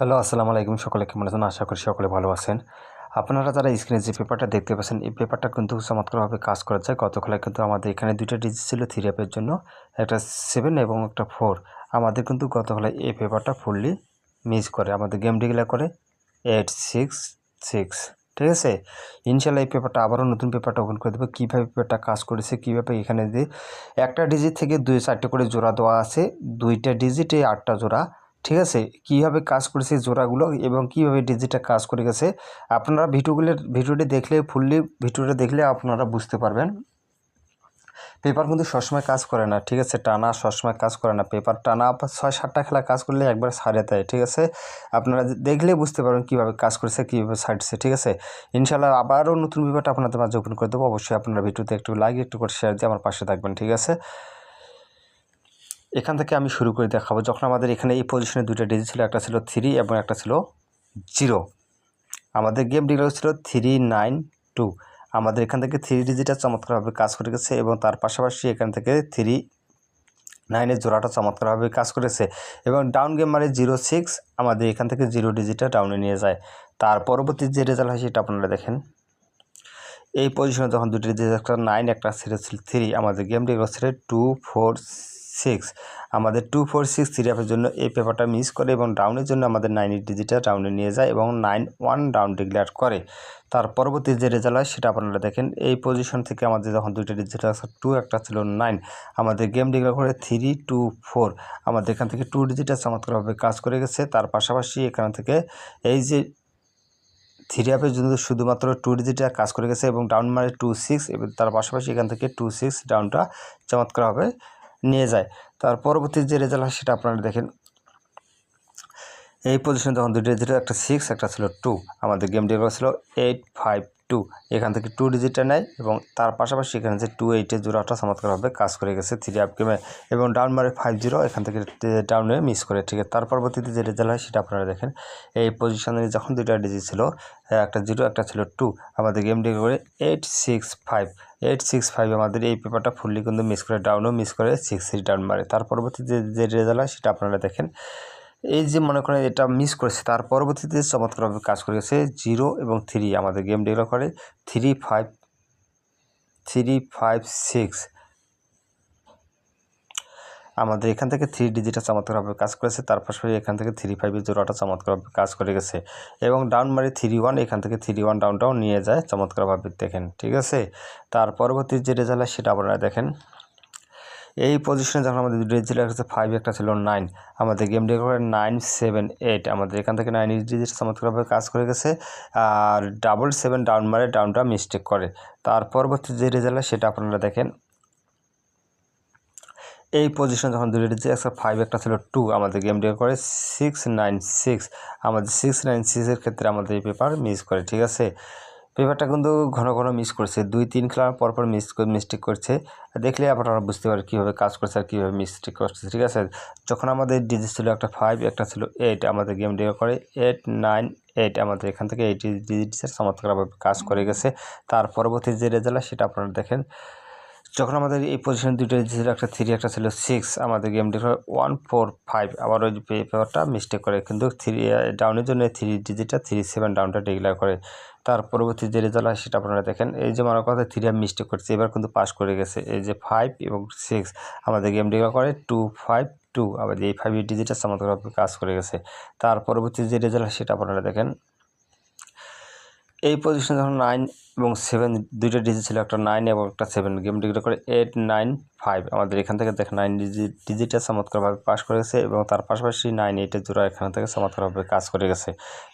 Hello, আসসালামু আলাইকুম। সকলে কেমন আছেন? আশা করি সকলে ভালো আছেন। আপনারা যারা স্ক্রিনে যে পেপারটা দেখতে পাচ্ছেন, এই পেপারটা কিন্তু চমৎকারভাবে কাজ করা যায়। গতকালে কিন্তু আমাদের এখানে ২টা ডিজিট ছিল 3 অ্যাপের জন্য, একটা 7 এবং একটা 4। আমাদের কিন্তু গতকালে এই পেপারটা ফুললি মিস করে, আমাদের গেম ডিক্লেয়ার করে 866। ঠিক আছে? ইনশাআল্লাহ এই পেপারটা আবারও নতুন পেপারটা ওপেন করে দেবো। কীভাবে পেপারটা কাজ করেছে, কীভাবে এখানে যে একটা ডিজিট থেকে 2-4টে করে জোড়া দেওয়া আছে, 2টা ডিজিটে 8টা জোড়া। ঠিক আছে? কীভাবে কাজ করেছে জোড়াগুলো এবং কীভাবে ডিজিটটা কাজ করে গেছে আপনারা ভিডিওটি দেখলে ভিডিওটা দেখলে আপনারা বুঝতে পারবেন। পেপার কিন্তু সবসময় কাজ করে না, ঠিক আছে? টানা সবসময় কাজ করে না। পেপার টানা 6-7টা খেলা কাজ করলে একবার ছাড়ে দেয়, ঠিক আছে? আপনারা দেখলেই বুঝতে পারবেন কীভাবে কাজ করেছে, কীভাবে ছাড়ছে, ঠিক আছে? ইনশাআল্লাহ আবারও নতুন পেপারটা আপনাদের মাঝে ওপেন করে দেবো। অবশ্যই আপনারা ভিডিওতে একটু লাইক, একটু করে শেয়ার দিয়ে আমার পাশে থাকবেন, ঠিক আছে? এখান থেকে আমি শুরু করে দেখাবো। যখন আমাদের এখানে এই পজিশনে 2টা ডিজিট ছিল, একটা ছিল 3 এবং একটা ছিল 0। আমাদের গেম ডিক্লেয়ার ছিল 392। আমাদের এখান থেকে 3 ডিজিটটা চমৎকারভাবে কাজ করে গেছে এবং তার পাশাপাশি এখান থেকে 39-এর জোড়াটা চমৎকারভাবে কাজ করেছে এবং ডাউন গেম মানে 06 আমাদের এখান থেকে 0 ডিজিটটা ডাউনে নিয়ে যায়। তার পরবর্তী যে রেজাল্ট হয় সেটা আপনারা দেখেন। এই পজিশনে যখন 2টি ডিজিট, একটা 9 একটা ছিল 3, আমাদের গেম ডিক্লেয়ার ছিল 246। আমাদের 246 3 অ্যাপের জন্য এই পেপারটা মিস করে এবং ডাউনের জন্য আমাদের 9 ডিজিটটা ডাউনে নিয়ে যায় এবং 91 ডাউন ডিক্লেয়ার করে। তার পরবর্তী যে রেজাল্ট হয় সেটা আপনারা দেখেন। এই পজিশন থেকে আমাদের যখন 2টা ডিজিট আছে 2 একটা ছিল 9, আমাদের গেম ডিক্লেয়ার করে 324। আমাদের এখান থেকে 2 ডিজিটটা চমৎকারভাবে কাজ করে গেছে। তার পাশাপাশি এখান থেকে এই যে 3 অ্যাপের জন্য শুধুমাত্র 2 ডিজিটে কাজ করে গেছে এবং ডাউন মানে 26 এবং তার পাশাপাশি এখান থেকে 26 ডাউনটা চমৎকারভাবে নিয়ে যায়। তার পরবর্তী যে রেজাল্ট হয় সেটা আপনারা দেখেন। এই পজিশনে যখন 2টি ডিজিট, একটা 6 একটা ছিল 2, আমাদের গেম ডিক্লেয়ার ছিল 852। এখান থেকে 2 ডিজিটটা নেয় এবং তার পাশাপাশি এখানে যে 28-এর জোড়াটা চমৎকারভাবে কাজ করে গেছে 3 অ্যাপ গেমে এবং ডাউন মারে 50 এখান থেকে ডাউনে মিস করে, ঠিক আছে? তার পরবর্তীতে যে রেজাল্ট হয় সেটা আপনারা দেখেন। এই পজিশনে যখন 2টা ডিজিট ছিল, একটা 0 একটা ছিল 2, আমাদের গেম ডিক্লেয়ার করে 865 আমাদের এই পেপারটা ফুললি কিন্তু মিস করে, ডাউনও মিস করে 6 ডাউন মারে। তার পরবর্তীতে যে রেজাল্ট হয় সেটা আপনারা দেখেন। এই যে মনে করেন এটা মিস করেছে, তার পরবর্তীতে চমৎকারভাবে কাজ করে গেছে 0 এবং 3, আমাদের গেম ডিক্লেয়ার করে 356। আমাদের এখান থেকে 3 ডিজিটটা চমৎকারভাবে কাজ করেছে। তার পাশাপাশি এখান থেকে 35-এর জোড়াটা চমৎকারভাবে কাজ করে গেছে এবং ডাউন মারি 31, এখান থেকে 31 ডাউনটাও নিয়ে যায় চমৎকারভাবে, দেখেন, ঠিক আছে? তার পরবর্তী যে রেজাল্ট হয় সেটা আপনারা দেখেন। এই পজিশনে যখন আমাদের 2টি ডিজিট একটা 5 একটা ছিল 9, আমাদের গেম ডিক্লেয়ার করে 978। আমাদের এখান থেকে 9 ডিজিট চমৎকারভাবে কাজ করে গেছে আর 77 ডাউন মারে, ডাউনটা মিস্টেক করে। তার পরবর্তী যে রেজাল্ট সেটা আপনারা দেখেন। এই পজিশনে যখন 2টি ডিজিট একটা 5 একটা ছিল 2, আমাদের গেম ডিক্লেয়ার করে 696। আমাদের 696-এর ক্ষেত্রে আমাদের এই পেপার মিস করে, ঠিক আছে? পেপারটা কিন্তু ঘন ঘন মিস করছে, 2-3 খেলার পরপর মিস্টেক করছে। দেখলে আপনারা বুঝতে পারেন কীভাবে কাজ করছে আর কীভাবে মিস্টেক করছে, ঠিক আছে? যখন আমাদের ডিজিট ছিল একটা 5 একটা ছিল 8, আমাদের গেম ডিক্লেয়ার করে 898। আমাদের এখান থেকে 8 ডিজিটের চমৎকারভাবে কাজ করে গেছে। তার পরবর্তী যে রেজাল্ট সেটা আপনারা দেখেন। যখন আমাদের এই পজিশনে 2টা ডিজিট একটা 3 একটা ছিল 6, আমাদের গেম ডিক্লেয়ার 145। আবার ওই পেপারটা মিস্টেক করে কিন্তু 3 ডাউনের জন্য 3 ডিজিটটা 37 ডাউনটা ডিক্লেয়ার করে। তার পরবর্তী যে রেজাল্ট হয় সেটা আপনারা দেখেন। এই যে মনে কথা 3 মিস্টেক করছে, এবার কিন্তু পাস করে গেছে। এই যে 5 এবং 6, আমাদের গেম ডিক্লেয়ার করে 252। আমাদের এই 5 ডিজিটটা চমৎকারভাবে কাজ করে গেছে। তার পরবর্তী যে রেজাল্ট হয় সেটা আপনারা দেখেন। এই পজিশনে যখন 9 এবং 7 2টা ডিজিট ছিল, একটা 9 এবং একটা 7, গেম ডিক্লেয়ার করে 895। আমাদের এখান থেকে দেখেন 9 ডিজিটটা চমৎকারভাবে পাস করে গেছে এবং তার পাশাপাশি 98-এর জোড়া এখান থেকে চমৎকারভাবে কাজ করে গেছে।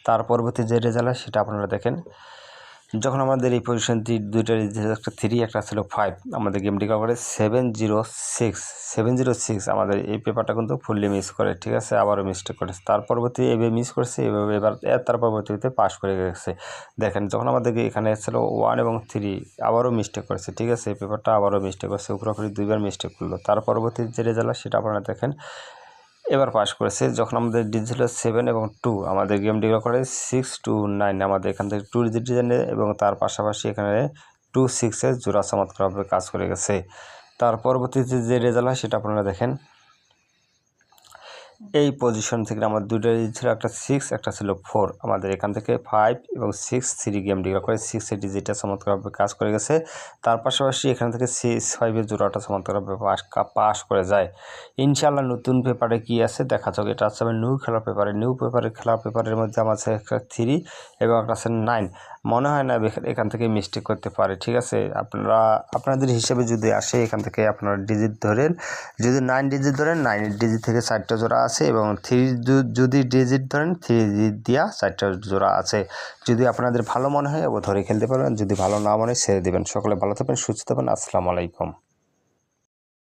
তার পরবর্তী যে রেজাল্ট হয় সেটা আপনারা দেখেন। যখন আমাদের এই পজিশন 2টা ডিজিট একটা 3 একটা ছিল 5, আমাদের গেম ডিক্লেয়ার করে 706। আমাদের এই পেপারটা কিন্তু ফুললি মিস করে, ঠিক আছে? আবারও মিস্টেক করেছে। তার পরবর্তী এভাবে মিস করেছে, এভাবে এবার তার পরবর্তীতে পাস করে গেছে। দেখেন যখন আমাদের এখানে ছিল 1 এবং 3, আবারও মিস্টেক করেছে, ঠিক আছে? এই পেপারটা আবারও মিস্টেক করছে, উপরাপুরি 2বার মিস্টেক করলো। তার পরবর্তী যে রেজাল্ট সেটা আপনারা দেখেন। এবার পাস করেছে যখন আমাদের ডিজিট ছিল 7 এবং 2, আমাদের গেম ডিক্লেয়ার করে 629। আমাদের এখান থেকে 2 ডিজিট নেয় এবং তার পাশাপাশি এখানে 26-এর জোড়া চমৎকারভাবে কাজ করে গেছে। তার পরবর্তীতে যে রেজাল্ট হয় সেটা আপনারা দেখেন। এই পজিশন থেকে আমাদের দুটো ডিজিট ছিল, একটা 6 একটা ছিল 4। আমাদের এখান থেকে 5 এবং 6 3 গেম ডিক্লেয়ার করে 6 এর ডিজিটটা চমৎকারভাবে কাজ করে গেছে। তার পাশাপাশি এখান থেকে 6 5 এর জোড়াটা চমৎকারভাবে পাস করে যায়। ইনশাআল্লাহ নতুন পেপারে কি আছে দেখা যাক। এটা হচ্ছে আমার নিউ খেলা পেপারে, পেপারের মধ্যে আমার আছে একটা 3 এবং একটা আছে 9। মনে হয় না এখান থেকে মিস্টেক করতে পারে, ঠিক আছে। আপনাদের হিসেবে যদি আসে এখান থেকে আপনারা ডিজিট ধরেন, যদি 9 ডিজিট ধরেন 9 ডিজিট থেকে 4টা জোড়া আছে এবং 3 যদি ডিজিট ধরেন 3 ডিজিট দিয়া 4টা জোড়া আছে। যদি আপনাদের ভালো মনে হয় ধরে খেলতে পারবেন, যদি ভালো না মনে হয় ছেড়ে দেবেন। সকলে ভালো থাকবেন, সুস্থ থাকবেন। আসসালামু আলাইকুম।